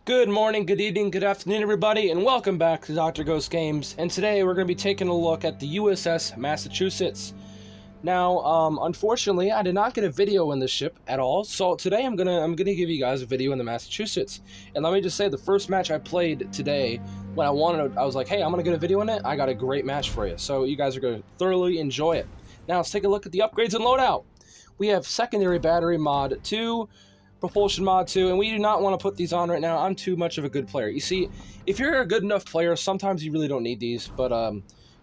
Good morning, good evening, good afternoon, everybody, and welcome back to Dr. Ghost Games. And today we're going to be taking a look at the USS Massachusetts. Now, unfortunately, I did not get a video in this ship at all, so today I'm gonna give you guys a video in the Massachusetts. And let me just say, the first match I played today, when I was like, hey, I'm gonna get a video in it. I got a great match for you, so you guys are gonna thoroughly enjoy it. Now let's take a look at the upgrades and loadout. We have secondary battery mod 2. Propulsion mod 2, and we do not want to put these on right now. I'm too much of a good player. You see, if you're a good enough player, sometimes you really don't need these, but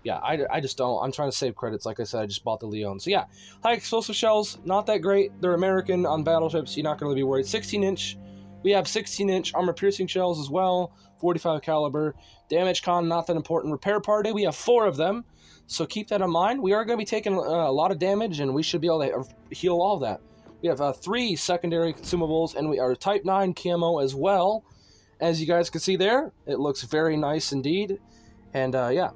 yeah, I just don't. I'm trying to save credits. Like I said, I just bought the Leon. So yeah, high explosive shells, not that great. They're American on battleships. You're not going to be worried. 16-inch. We have 16-inch armor-piercing shells as well, 45 caliber. Damage con, not that important. Repair party, we have 4 of them, so keep that in mind. We are going to be taking a lot of damage, and we should be able to heal all of that. We have 3 secondary consumables, and we are Type 9 camo as well. As you guys can see there, it looks very nice indeed. And yeah.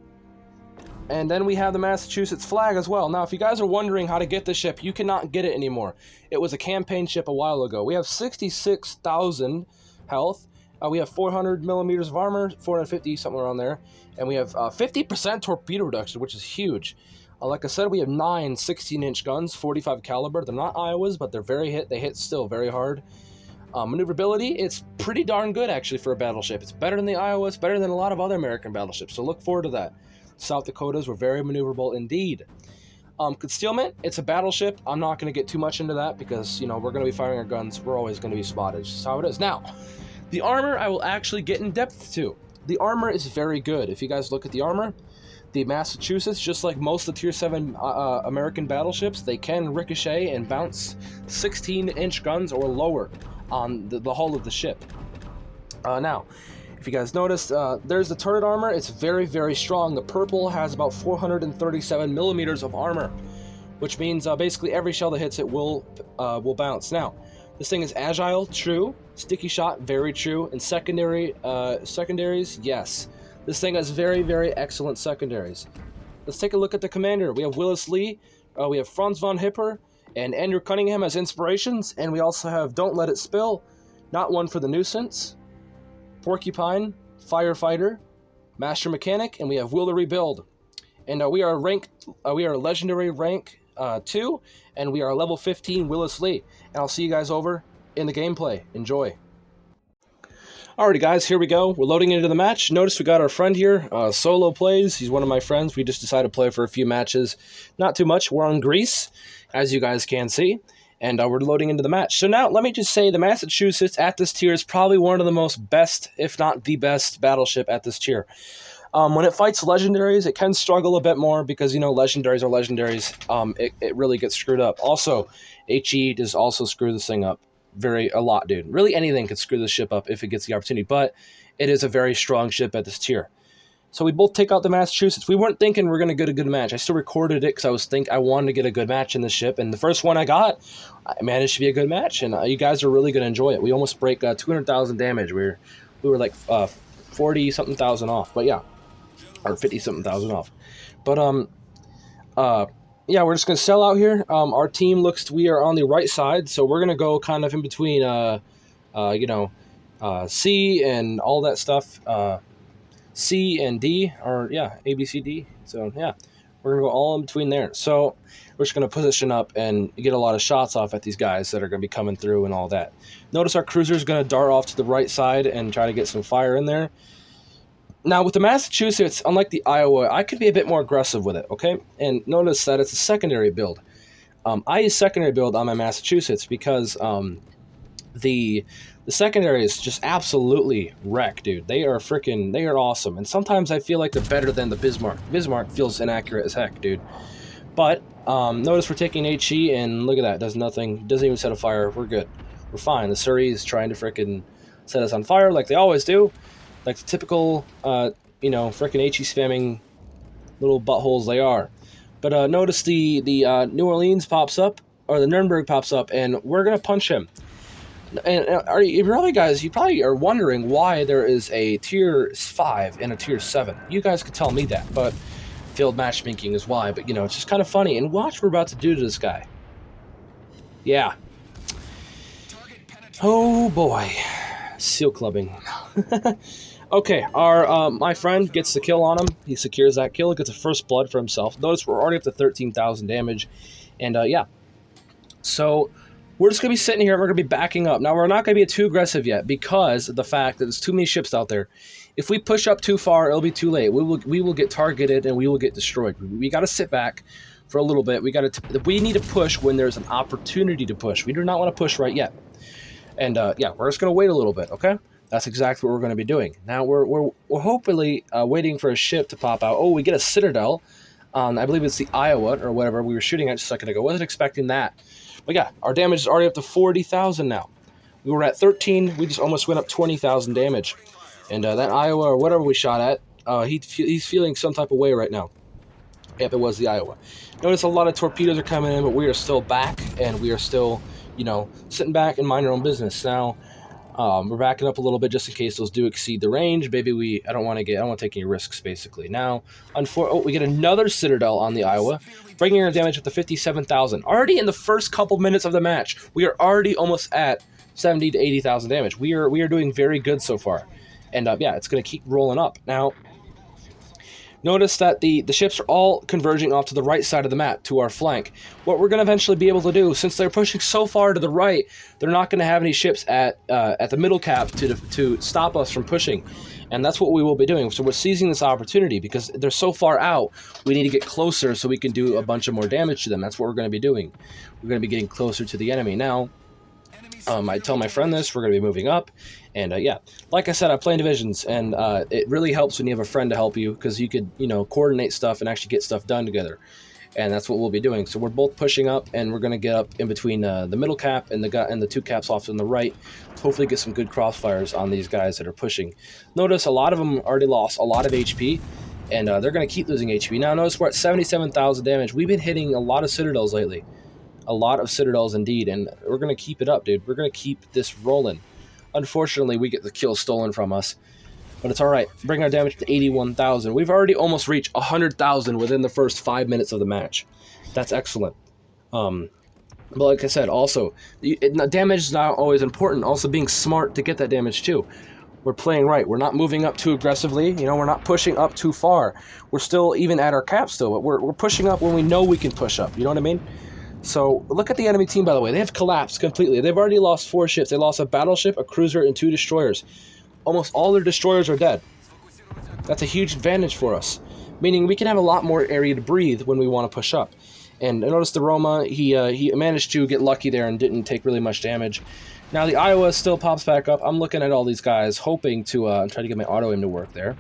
And then we have the Massachusetts flag as well. Now, if you guys are wondering how to get the ship, you cannot get it anymore. It was a campaign ship a while ago. We have 66,000 health. We have 400 millimeters of armor, 450, somewhere around there. And we have 50% torpedo reduction, which is huge. Like I said, we have 9 16-inch guns, 45 caliber. They're not Iowas, but they hit still very hard. Maneuverability, it's pretty darn good, actually, for a battleship. It's better than the Iowa. It's better than a lot of other American battleships, so look forward to that. South Dakotas were very maneuverable indeed. Concealment, it's a battleship. I'm not going to get too much into that because, you know, we're going to be firing our guns. We're always going to be spotted. That's how it is. Now, the armor I will actually get in depth to. The armor is very good. If you guys look at the armor, the Massachusetts, just like most of the Tier 7 American battleships, they can ricochet and bounce 16-inch guns or lower on the hull of the ship. Now, if you guys notice, there's the turret armor. It's very, very strong. The purple has about 437 millimeters of armor, which means basically every shell that hits it will bounce. Now, this thing is agile, true. Sticky shot, very true. And secondaries, yes. This thing has very, very excellent secondaries. Let's take a look at the commander. We have Willis Lee, we have Franz von Hipper, and Andrew Cunningham as inspirations, and we also have Don't Let It Spill, Not One for the Nuisance, Porcupine, Firefighter, Master Mechanic, and we have Will to Rebuild. And we are legendary rank 2, and we are level 15 Willis Lee. And I'll see you guys over in the gameplay. Enjoy. Alrighty guys, here we go. We're loading into the match. Notice we got our friend here, solo plays. He's one of my friends. We just decided to play for a few matches. Not too much. We're on Greece, as you guys can see. And we're loading into the match. So now, let me just say, the Massachusetts at this tier is probably one of the most best, if not the best, battleship at this tier. When it fights legendaries, it can struggle a bit more because, you know, legendaries are legendaries. It really gets screwed up. Also, HE does also screw this thing up. A lot, dude. Really, anything could screw this ship up if it gets the opportunity, but it is a very strong ship at this tier. So we both take out the Massachusetts. We weren't thinking we're going to get a good match. I still recorded it because I wanted to get a good match in this ship, and the first one I got, I managed to be a good match, and you guys are really going to enjoy it. We almost break 200,000 damage. We were like 40-something thousand off, but yeah, or 50-something thousand off. But yeah, we're just going to sell out here. Our team we are on the right side, so we're going to go kind of in between, you know, C and all that stuff. C and D, or yeah, A, B, C, D. So yeah, we're going to go all in between there. So we're just going to position up and get a lot of shots off at these guys that are going to be coming through and all that. Notice our cruiser is going to dart off to the right side and try to get some fire in there. Now, with the Massachusetts, unlike the Iowa, I could be a bit more aggressive with it, okay? And notice that it's a secondary build. I use secondary build on my Massachusetts because the secondary is just absolutely wreck, dude. They are awesome. And sometimes I feel like they're better than the Bismarck. Bismarck feels inaccurate as heck, dude. But notice we're taking HE, and look at that. Does nothing. Doesn't even set a fire. We're good. We're fine. The Surrey is trying to frickin' set us on fire like they always do. Like the typical, you know, frickin' HE spamming little buttholes they are. But notice the New Orleans pops up, or the Nuremberg pops up, and we're going to punch him. And you probably are wondering why there is a Tier 5 and a Tier 7. You guys could tell me that, but field matchmaking is why. But, you know, it's just kind of funny. And watch what we're about to do to this guy. Yeah. Oh, boy. Seal clubbing. Okay, our my friend gets the kill on him. He secures that kill, gets a first blood for himself. Notice we're already up to 13,000 damage. And yeah, so we're just going to be sitting here and we're going to be backing up. Now, we're not going to be too aggressive yet because of the fact that there's too many ships out there. If we push up too far, it'll be too late. We will get targeted and we will get destroyed. We got to sit back for a little bit. We need to push when there's an opportunity to push. We do not want to push right yet. And yeah, we're just going to wait a little bit, okay? That's exactly what we're going to be doing. Now, we're hopefully waiting for a ship to pop out. Oh, we get a Citadel. I believe it's the Iowa or whatever we were shooting at just a second ago. Wasn't expecting that. But yeah, our damage is already up to 40,000 now. We were at 13. We just almost went up 20,000 damage. And that Iowa or whatever we shot at, he's feeling some type of way right now. Yep, it was the Iowa. Notice a lot of torpedoes are coming in, but we are still back, and we are still, you know, sitting back and minding our own business. Now, we're backing up a little bit just in case those do exceed the range. Maybe I don't want to take any risks, basically. Now, we get another Citadel on the Iowa, bringing our damage up to 57,000. Already in the first couple minutes of the match, we are already almost at 70 to 80,000 damage. We are doing very good so far. And yeah, it's going to keep rolling up. Now, notice that the ships are all converging off to the right side of the map, to our flank. What we're going to eventually be able to do, since they're pushing so far to the right, they're not going to have any ships at the middle cap to stop us from pushing. And that's what we will be doing. So we're seizing this opportunity because they're so far out, we need to get closer so we can do a bunch of more damage to them. That's what we're going to be doing. We're going to be getting closer to the enemy. Now, I tell my friend this, we're going to be moving up. And yeah, like I said, I play in divisions, and it really helps when you have a friend to help you because you could, you know, coordinate stuff and actually get stuff done together. And that's what we'll be doing. So we're both pushing up, and we're going to get up in between the middle cap and the two caps off on the right to hopefully get some good crossfires on these guys that are pushing. Notice a lot of them already lost a lot of HP, and they're going to keep losing HP. Now notice we're at 77,000 damage. We've been hitting a lot of Citadels lately. A lot of Citadels indeed, and we're going to keep it up, dude. We're going to keep this rolling. Unfortunately, we get the kill stolen from us, but it's all right. Bring our damage to 81,000. We've already almost reached 100,000 within the first 5 minutes of the match. That's excellent. But like I said, also, damage is not always important. Also, being smart to get that damage too. We're playing right. We're not moving up too aggressively. You know, we're not pushing up too far. We're still even at our cap still, but we're pushing up when we know we can push up. You know what I mean? So, look at the enemy team, by the way. They have collapsed completely. They've already lost 4 ships. They lost a battleship, a cruiser, and 2 destroyers. Almost all their destroyers are dead. That's a huge advantage for us, meaning we can have a lot more area to breathe when we want to push up. And notice the Roma, he managed to get lucky there and didn't take really much damage. Now, the Iowa still pops back up. I'm looking at all these guys, hoping to try to get my auto-aim to work there.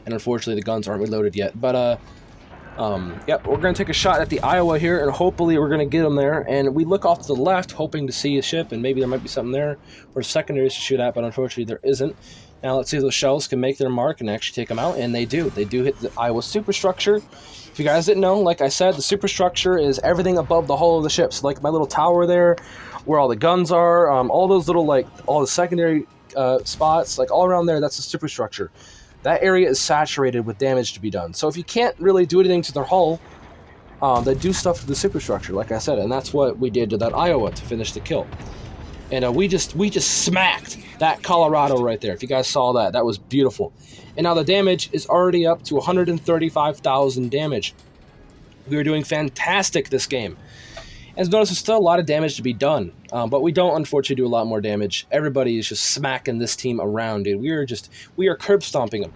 And unfortunately, the guns aren't reloaded yet. But, yep, we're going to take a shot at the Iowa here, and hopefully we're going to get them there. And we look off to the left, hoping to see a ship, and maybe there might be something there for secondaries to shoot at, but unfortunately there isn't. Now let's see if those shells can make their mark and actually take them out, and they do. They do hit the Iowa superstructure. If you guys didn't know, like I said, the superstructure is everything above the hull of the ships. Like my little tower there, where all the guns are, all those little, like, all the secondary spots, like all around there, that's the superstructure. That area is saturated with damage to be done. So if you can't really do anything to their hull, they do stuff to the superstructure, like I said, and that's what we did to that Iowa to finish the kill. And we just smacked that Colorado right there. If you guys saw that, that was beautiful. And now the damage is already up to 135,000 damage. We are doing fantastic this game. As notice, there's still a lot of damage to be done, but we don't unfortunately do a lot more damage. Everybody is just smacking this team around, dude. We are curb stomping them.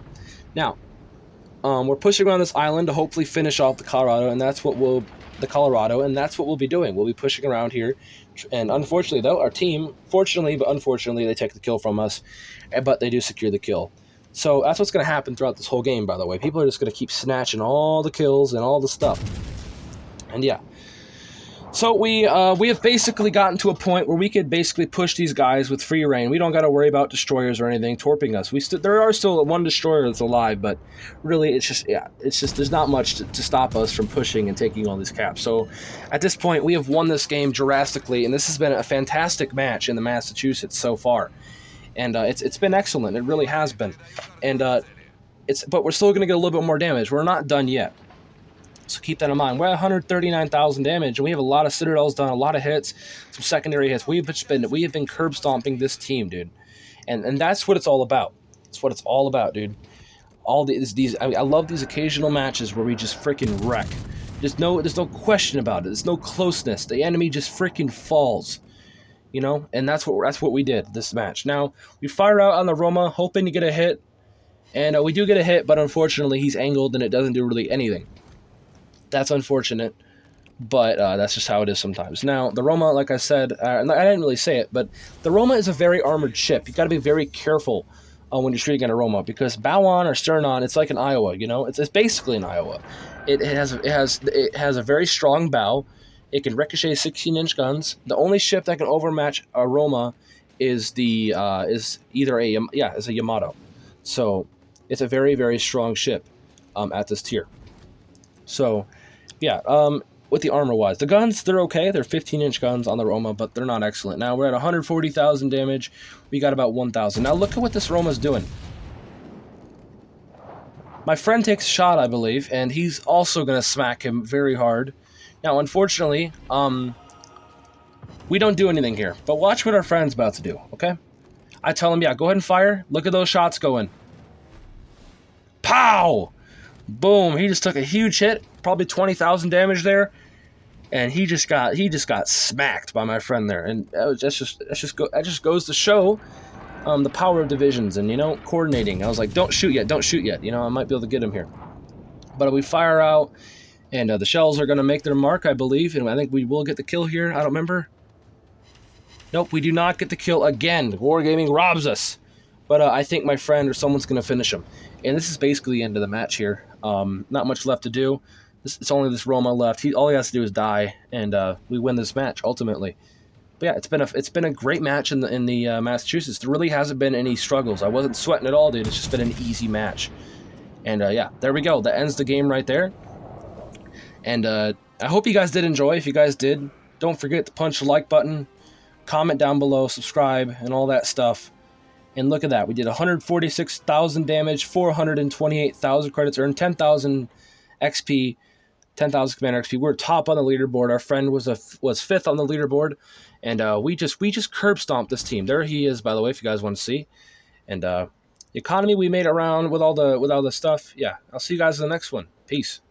Now, we're pushing around this island to hopefully finish off the Colorado, and that's what we'll be doing. We'll be pushing around here, and unfortunately, though, our team, fortunately but unfortunately, they take the kill from us, but they do secure the kill. So that's what's going to happen throughout this whole game, by the way. People are just going to keep snatching all the kills and all the stuff, and yeah. So we have basically gotten to a point where we could basically push these guys with free reign. We don't got to worry about destroyers or anything torping us. There are still 1 destroyer that's alive, but really it's just there's not much to stop us from pushing and taking all these caps. So at this point we have won this game drastically, and this has been a fantastic match in the Massachusetts so far. And it's been excellent. It really has been. And but we're still going to get a little bit more damage. We're not done yet. So keep that in mind. We're at 139,000 damage, and we have a lot of Citadels done, a lot of hits, some secondary hits. We have been curb stomping this team, dude. And that's what it's all about. That's what it's all about, dude. All these I love these occasional matches where we just freaking wreck. There's no question about it. There's no closeness. The enemy just freaking falls, you know, and that's what we did this match. Now we fire out on the Roma, hoping to get a hit, and we do get a hit, but unfortunately he's angled and it doesn't do really anything. That's unfortunate, but that's just how it is sometimes. Now the Roma, like I said, I didn't really say it, but the Roma is a very armored ship. You got to be very careful when you're shooting at a Roma, because bow on or stern on, it's like an Iowa, you know, it's basically an Iowa. It has a very strong bow. It can ricochet 16-inch guns. The only ship that can overmatch a Roma is either a Yamato. So it's a very, very strong ship at this tier. So yeah, with the armor wise, the guns, they're okay. They're 15-inch guns on the Roma, but they're not excellent. Now we're at 140,000 damage. We got about 1,000. Now look at what this Roma's doing. My friend takes a shot, I believe, and he's also going to smack him very hard. Now, unfortunately, we don't do anything here. But watch what our friend's about to do, okay? I tell him, yeah, go ahead and fire. Look at those shots going. Pow! Boom! He just took a huge hit, probably 20,000 damage there. And he just got smacked by my friend there, and that just goes to show the power of divisions and, you know, coordinating. I was like, don't shoot yet. You know, I might be able to get him here. But we fire out, and the shells are going to make their mark, I believe, and I think we will get the kill here. I don't remember. Nope, we do not get the kill again. Wargaming robs us. But I think my friend or someone's going to finish him, and this is basically the end of the match here. Not much left to do. It's only this Roma left. All he has to do is die, and we win this match ultimately. But yeah, it's been a great match in the Massachusetts. There really hasn't been any struggles. I wasn't sweating at all, dude. It's just been an easy match. And yeah, there we go. That ends the game right there. And I hope you guys did enjoy. If you guys did, don't forget to punch the like button, comment down below, subscribe, and all that stuff. And look at that. We did 146,000 damage, 428,000 credits, earned 10,000 XP. 10,000 commander XP. We're top on the leaderboard. Our friend was fifth on the leaderboard, and we just curb stomped this team. There he is, by the way, if you guys want to see. And the economy we made around with all the stuff. Yeah, I'll see you guys in the next one. Peace.